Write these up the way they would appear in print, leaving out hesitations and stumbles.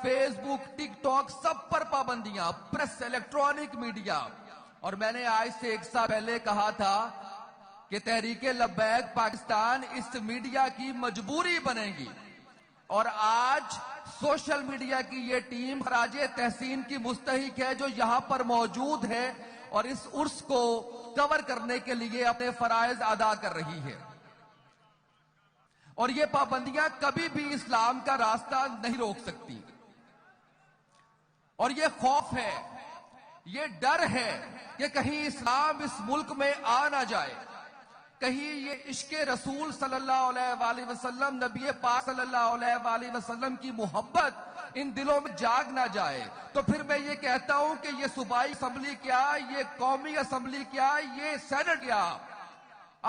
Face بک، ٹک talk, سب پر پابندیاں، press, electronic media. اور میں نے آج سے 1 سال پہلے کہا تھا کہ تحریک لبیک پاکستان اس میڈیا کی مجبوری بنے گی. اور آج سوشل میڈیا کی یہ ٹیم خراج تحسین کی مستحق ہے جو یہاں پر موجود ہے اور اس عرس کو کور کرنے کے لیے اپنے فرائض ادا کر رہی ہے. اور یہ پابندیاں کبھی بھی اسلام کا راستہ نہیں روک سکتی. اور یہ خوف ہے، یہ ڈر ہے کہ کہیں اسلام اس ملک میں آ نہ جائے، کہیں یہ عشق رسول صلی اللہ علیہ وآلہ وسلم، نبی پاک صلی اللہ علیہ وآلہ وسلم کی محبت ان دلوں میں جاگ نہ جائے. تو پھر میں یہ کہتا ہوں کہ یہ صوبائی اسمبلی کیا، یہ قومی اسمبلی کیا، یہ سینٹ کیا،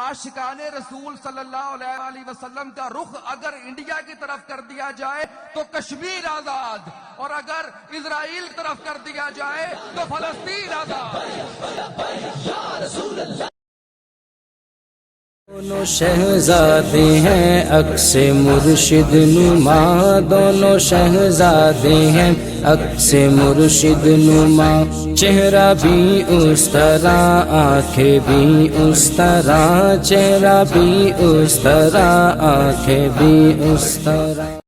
عاشقان رسول صلی اللہ علیہ وآلہ وسلم کا رخ اگر انڈیا کی طرف کر دیا جائے تو کشمیر آزاد، اور اگر اسرائیل کی طرف کر دیا جائے تو فلسطین آزاد. دونوں شہزادے ہیں عکس مرشد نما، دونوں شہزادے ہیں عکس مرشد نما. چہرہ بھی اس طرح، آنکھیں بھی اس طرح، چہرہ بھی اس طرح، آنکھیں بھی اس طرح.